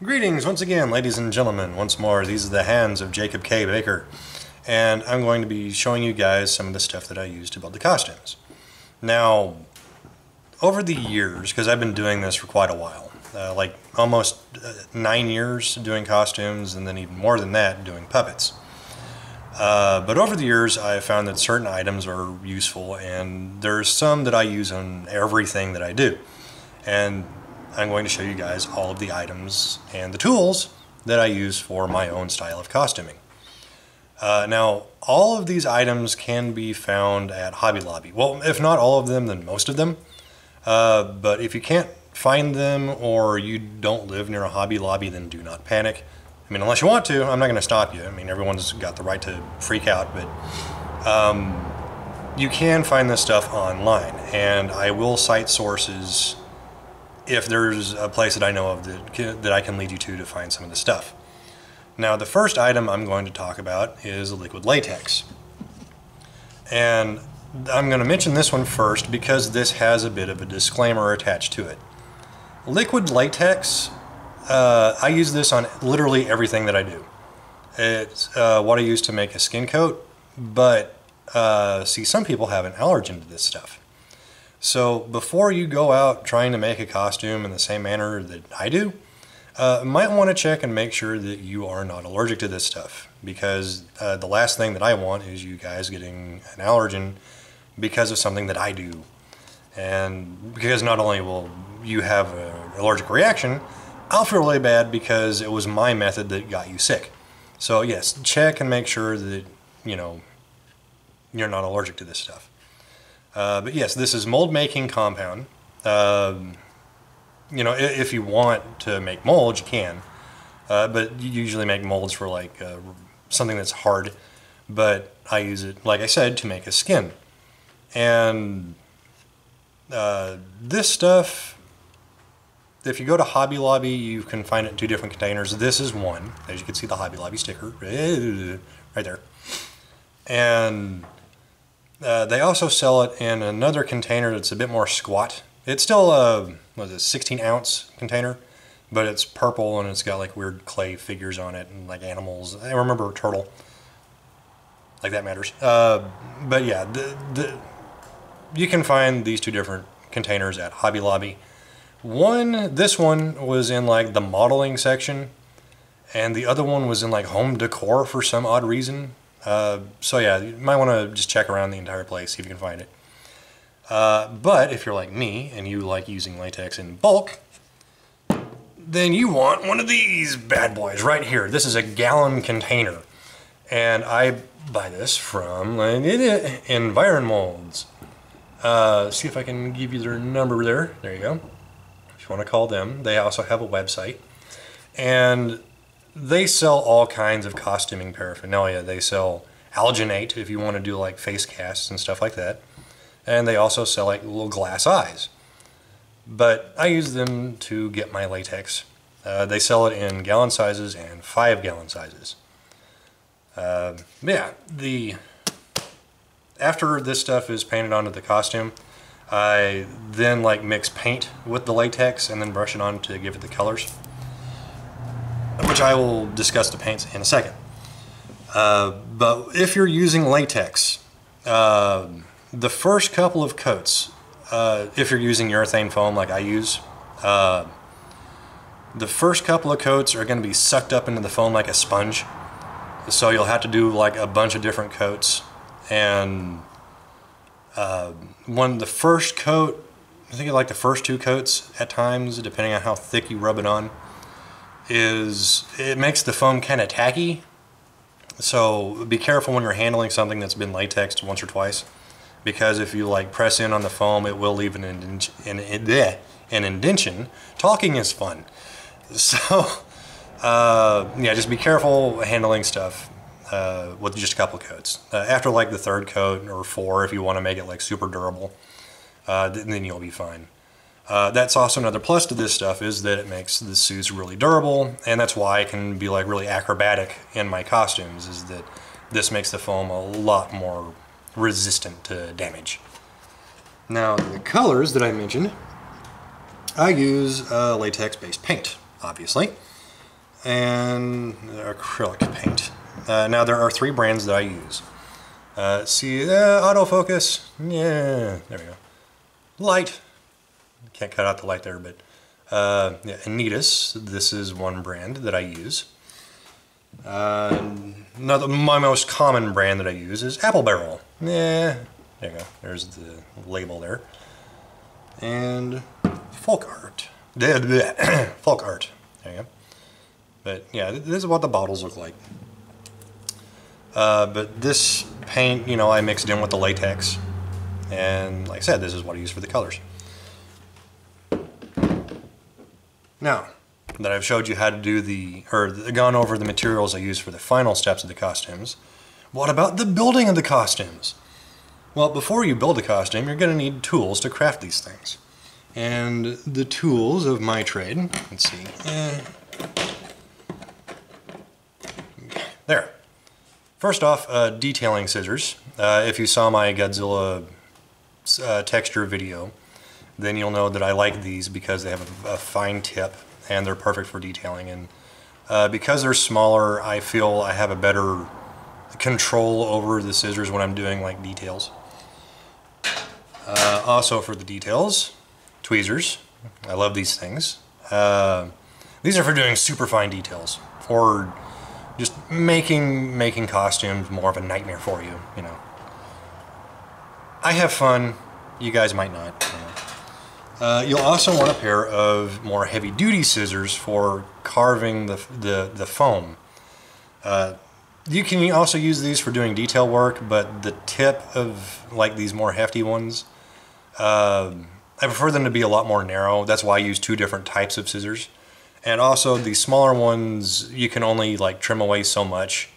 Greetings once again, ladies and gentlemen. Once more, these are the hands of Jacob K. Baker, and I'm going to be showing you guys some of the stuff that I use to build the costumes. Now, over the years, because I've been doing this for quite a while, like almost 9 years doing costumes, and then even more than that doing puppets. But over the years, I have found that certain items are useful, and there's some that I use on everything that I do. And I'm going to show you guys all of the items and the tools that I use for my own style of costuming. Now, all of these items can be found at Hobby Lobby. Well, if not all of them, then most of them. But if you can't find them or you don't live near a Hobby Lobby, then do not panic. I mean, unless you want to, I'm not going to stop you. I mean, everyone's got the right to freak out, but you can find this stuff online, and I will cite sources if there's a place that I know of that I can lead you to find some of the stuff. Now, the first item I'm going to talk about is liquid latex. And I'm going to mention this one first because this has a bit of a disclaimer attached to it. Liquid latex, I use this on literally everything that I do. It's what I use to make a skin coat, but see, some people have an allergen to this stuff. So before you go out trying to make a costume in the same manner that I do, might want to check and make sure that you are not allergic to this stuff, because the last thing that I want is you guys getting an allergen because of something that I do. And because not only will you have an allergic reaction, I'll feel really bad because it was my method that got you sick. So yes, check and make sure that, you know, you're not allergic to this stuff. But yes, this is mold making compound. You know, if you want to make molds, you can. But you usually make molds for like something that's hard. But I use it, like I said, to make a skin. And this stuff, if you go to Hobby Lobby, you can find it in 2 different containers. This is one, as you can see the Hobby Lobby sticker right there. And they also sell it in another container that's a bit more squat. It's still a 16-ounce container, but it's purple and it's got like weird clay figures on it and like animals. I remember a turtle. Like that matters. But yeah, you can find these 2 different containers at Hobby Lobby. This one was in like the modeling section, and the other one was in like home decor for some odd reason. So yeah, you might want to just check around the entire place, see if you can find it. But if you're like me and you like using latex in bulk, then you want one of these bad boys right here. This is a gallon container, and I buy this from Environmolds. See if I can give you their number there. There you go. If you want to call them. They also have a website, and they sell all kinds of costuming paraphernalia. They sell alginate if you want to do like face casts and stuff like that. And they also sell like little glass eyes. But I use them to get my latex. They sell it in gallon sizes and 5-gallon sizes. Yeah, after this stuff is painted onto the costume, I then like mix paint with the latex and then brush it on to give it the colors, which I will discuss the paints in a second. But if you're using latex, the first couple of coats, if you're using urethane foam like I use, the first couple of coats are going to be sucked up into the foam like a sponge. So you'll have to do like a bunch of different coats. And when the first coat, I think like the first 2 coats at times, depending on how thick you rub it on, it makes the foam kind of tacky. So be careful when you're handling something that's been latexed once or twice, because if you like press in on the foam, it will leave an indentation. Talking is fun. So yeah, just be careful handling stuff with just a couple of coats. After like the 3rd coat or 4, if you want to make it like super durable, then you'll be fine. That's also another plus to this stuff, is that it makes the suits really durable, and that's why I can be like really acrobatic in my costumes, is that this makes the foam a lot more resistant to damage. Now, the colors that I mentioned, I use latex-based paint, obviously. and acrylic paint. Now there are 3 brands that I use. See, autofocus, yeah, there we go. Light, can't cut out the light there, but yeah, Anitas, this is one brand that I use. My most common brand that I use is Apple Barrel. Yeah, there you go, there's the label there. And Folk Art. Folk Art, there you go. But yeah, this is what the bottles look like. But this paint, you know, I mixed in with the latex. And like I said, this is what I use for the colors. Now that I've showed you how to do gone over the materials I use for the final steps of the costumes, what about the building of the costumes? Well, before you build a costume, you're going to need tools to craft these things. And the tools of my trade, let's see, there. First off, detailing scissors. If you saw my Godzilla texture video, then you'll know that I like these because they have a fine tip and they're perfect for detailing. And because they're smaller, I feel I have a better control over the scissors when I'm doing like details. Also for the details, tweezers. I love these things. These are for doing super fine details, or just making costumes more of a nightmare for you, you know. I have fun, you guys might not. You know. You'll also want a pair of more heavy-duty scissors for carving the foam. You can also use these for doing detail work, but the tip of like these more hefty ones, I prefer them to be a lot more narrow. That's why I use 2 different types of scissors. And also the smaller ones, you can only like trim away so much.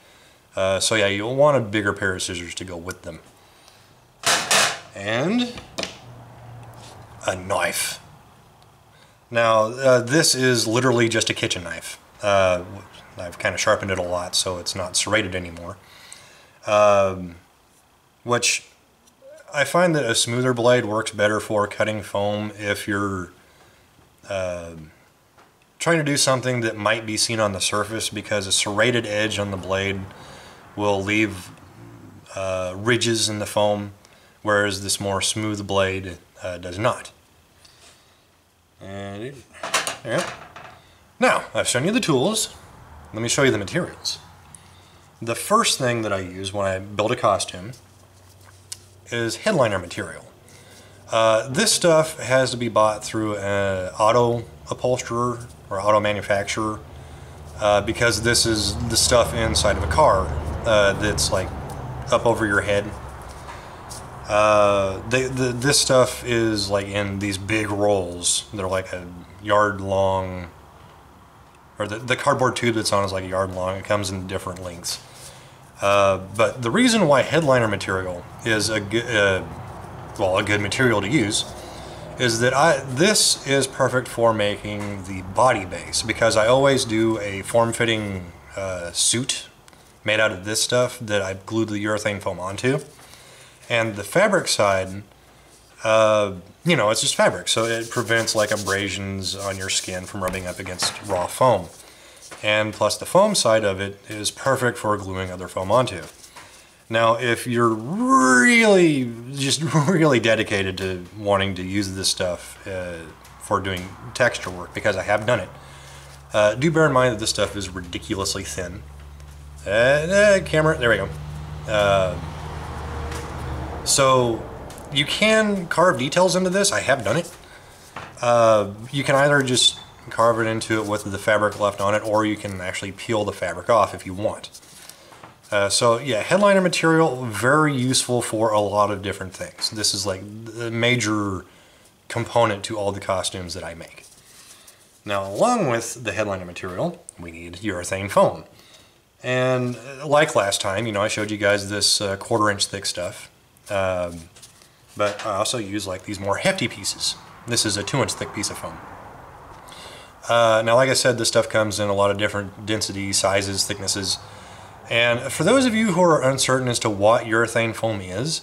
So yeah, you'll want a bigger pair of scissors to go with them. And a knife. Now this is literally just a kitchen knife. I've kind of sharpened it a lot so it's not serrated anymore. Which I find that a smoother blade works better for cutting foam if you're trying to do something that might be seen on the surface, because a serrated edge on the blade will leave ridges in the foam, whereas this more smooth blade does not. And yeah. Now, I've shown you the tools. Let me show you the materials. The first thing that I use when I build a costume is headliner material. This stuff has to be bought through an auto upholsterer or auto manufacturer because this is the stuff inside of a car that's like up over your head. This stuff is like in these big rolls. They're like a yard long, or the cardboard tube that's on is like a yard long. It comes in different lengths. But the reason why headliner material is a good material to use is that this is perfect for making the body base, because I always do a form-fitting suit made out of this stuff that I glued the urethane foam onto. And the fabric side, you know, it's just fabric, so it prevents like abrasions on your skin from rubbing up against raw foam. And plus the foam side of it is perfect for gluing other foam onto. Now, if you're really dedicated to wanting to use this stuff for doing texture work, because I have done it, do bear in mind that this stuff is ridiculously thin. Camera, there we go. So you can carve details into this. I have done it. You can either just carve it into it with the fabric left on it, or you can actually peel the fabric off if you want. So yeah, headliner material, very useful for a lot of different things. This is like the major component to all the costumes that I make. Now, along with the headliner material, we need urethane foam. And like last time, you know, I showed you guys this 1/4 inch thick stuff. But I also use like these more hefty pieces. This is a 2 inch thick piece of foam. Now, like I said, this stuff comes in a lot of different density, sizes, thicknesses. And for those of you who are uncertain as to what urethane foam is,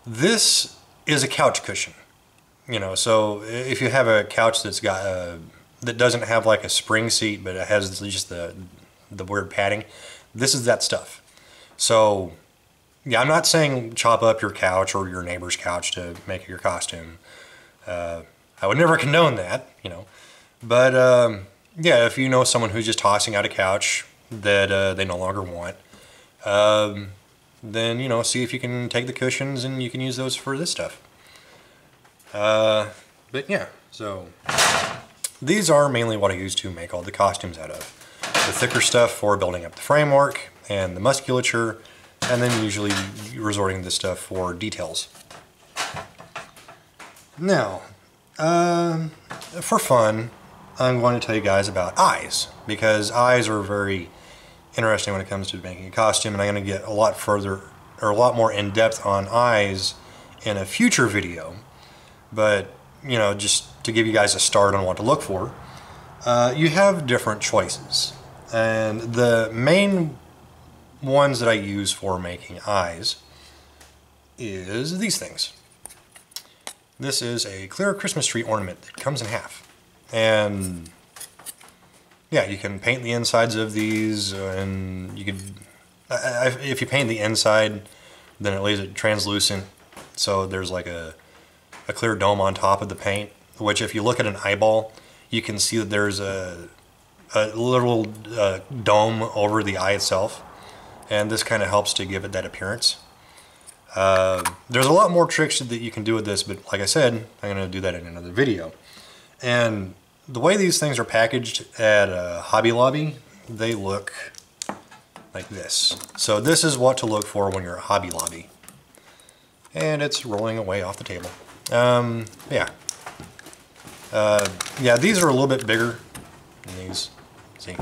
this is a couch cushion. You know, so if you have a couch that's got that doesn't have like a spring seat, but it has just the weird padding. This is that stuff. So yeah, I'm not saying chop up your couch or your neighbor's couch to make your costume. I would never condone that, you know. But yeah, if you know someone who's just tossing out a couch that they no longer want, then, you know, see if you can take the cushions and you can use those for this stuff. But yeah, so these are mainly what I use to make all the costumes out of. The thicker stuff for building up the framework and the musculature, and then usually resorting to this stuff for details. Now, for fun, I'm going to tell you guys about eyes, because eyes are very interesting when it comes to making a costume, and I'm going to get a lot further, or a lot more in depth on eyes in a future video. But, you know, just to give you guys a start on what to look for, you have different choices. And the main ones that I use for making eyes is these things. This is a clear Christmas tree ornament that comes in half. And yeah, you can paint the insides of these, and you could, if you paint the inside, then it leaves it translucent, so there's like a clear dome on top of the paint, which if you look at an eyeball, you can see that there's a little dome over the eye itself, and this kind of helps to give it that appearance. There's a lot more tricks that you can do with this, but like I said, I'm going to do that in another video. And the way these things are packaged at Hobby Lobby, they look like this. So this is what to look for when you're at Hobby Lobby. And it's rolling away off the table. Yeah. Yeah, these are a little bit bigger than these. See,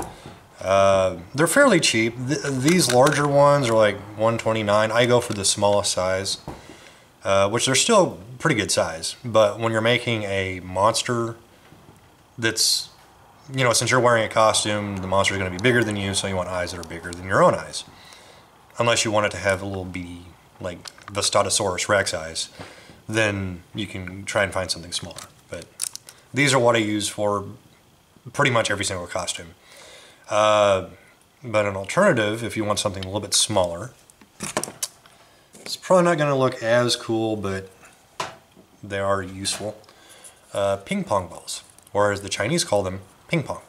they're fairly cheap. These larger ones are like $129. I go for the smallest size, which they're still pretty good size. But when you're making a monster that's, you know, since you're wearing a costume, the monster's going to be bigger than you, so you want eyes that are bigger than your own eyes. Unless you want it to have a little beady, like Vastatosaurus Rex eyes, then you can try and find something smaller. But these are what I use for pretty much every single costume. But an alternative, if you want something a little bit smaller, it's probably not going to look as cool, but they are useful. Ping pong balls, or as the Chinese call them, ping pong.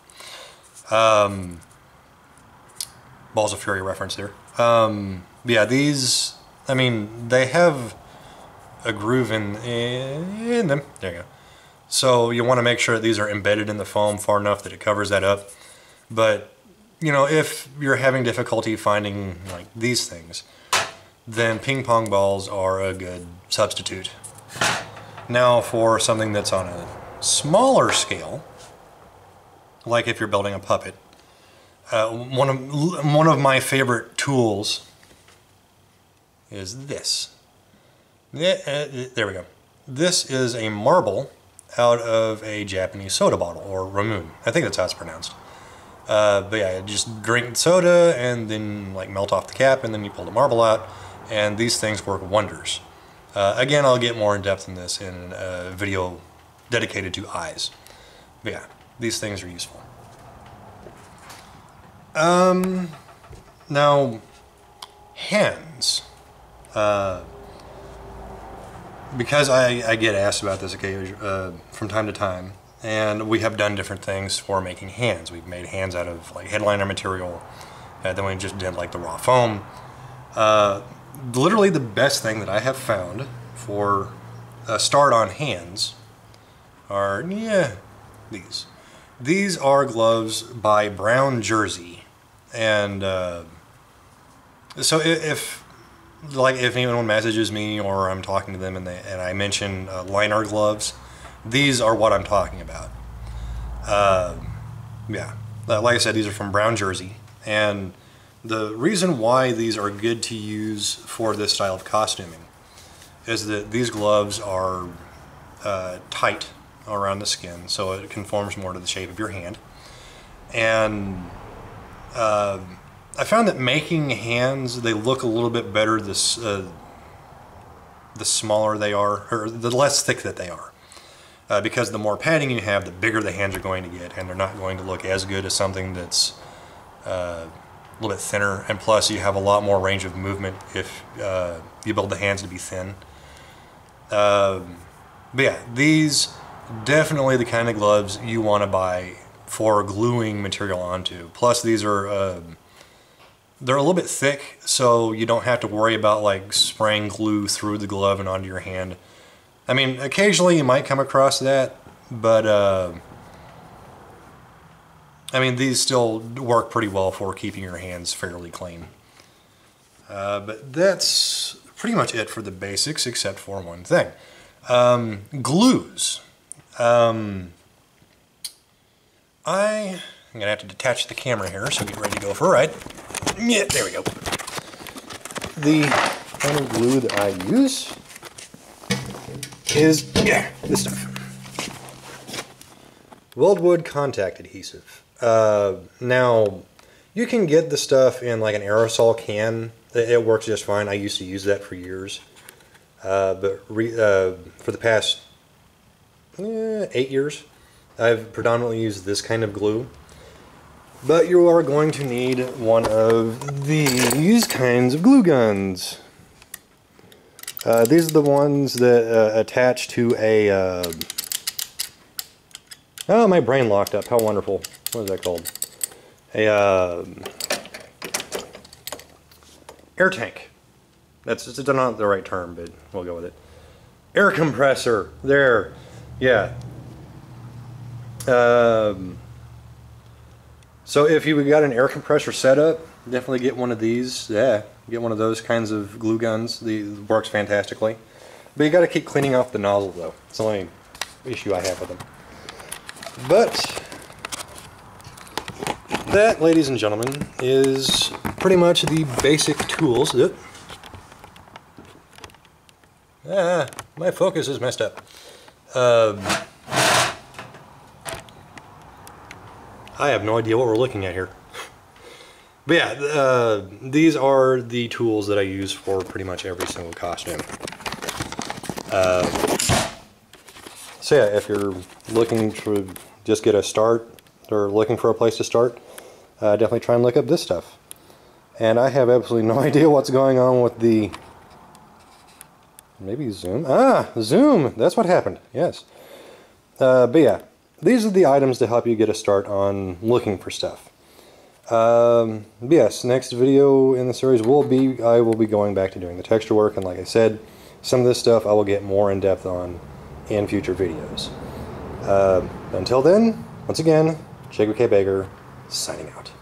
Balls of Fury reference there. Yeah, these, I mean, they have a groove in them. There you go. So you want to make sure that these are embedded in the foam far enough that it covers that up. But, you know, if you're having difficulty finding like these things, then ping pong balls are a good substitute. Now for something that's on a smaller scale, like if you're building a puppet, one of my favorite tools is this. There we go. This is a marble out of a Japanese soda bottle, or ramen. I think that's how it's pronounced. But yeah, just drink soda and then like melt off the cap, and then you pull the marble out, and these things work wonders. Again, I'll get more in depth in this in a video dedicated to eyes. But yeah, these things are useful. Now, hands. Because I get asked about this from time to time, and we have done different things for making hands. We've made hands out of like headliner material, then we just did like the raw foam. Literally the best thing that I have found for a start on hands are, yeah, these. These are gloves by Brown Jersey, and so if anyone messages me or I'm talking to them and I mention liner gloves, these are what I'm talking about. Yeah, like I said, these are from Brown Jersey, and the reason why these are good to use for this style of costuming is that these gloves are tight around the skin, so it conforms more to the shape of your hand. And I found that making hands, they look a little bit better the smaller they are, or the less thick that they are. because the more padding you have, the bigger the hands are going to get, and they're not going to look as good as something that's a little bit thinner. And plus, you have a lot more range of movement if you build the hands to be thin. But yeah, these definitely the kind of gloves you want to buy for gluing material onto. Plus, these are they're a little bit thick, so you don't have to worry about like spraying glue through the glove and onto your hand. I mean, occasionally you might come across that, but I mean, these still work pretty well for keeping your hands fairly clean. But that's pretty much it for the basics, except for one thing. Glues. I'm gonna have to detach the camera here, so get ready to go for a ride. Yeah, there we go. The kind of glue that I use is this stuff. Weldwood contact adhesive. Now, you can get the stuff in like an aerosol can. It works just fine. I used to use that for years. But for the past 8 years, I've predominantly used this kind of glue. But you are going to need one of these kinds of glue guns. These are the ones that attach to a... oh, my brain locked up. How wonderful. What is that called? A air tank. That's not the right term, but we'll go with it. Air compressor. There. Yeah. So if you got an air compressor set up, definitely get one of these. Yeah, get one of those kinds of glue guns. It works fantastically. But you got to keep cleaning off the nozzle, though. It's the only issue I have with them. But that, ladies and gentlemen, is pretty much the basic tools. My focus is messed up. I have no idea what we're looking at here. But yeah, these are the tools that I use for pretty much every single costume. So yeah, if you're looking to just get a start or looking for a place to start, definitely try and look up this stuff. And I have absolutely no idea what's going on with the... maybe zoom? Ah, zoom! That's what happened, yes. But yeah, these are the items to help you get a start on looking for stuff. Yes, next video in the series I will be going back to doing the texture work, and like I said, some of this stuff I will get more in depth on in future videos. Until then, once again, Jacob K. Baker, signing out.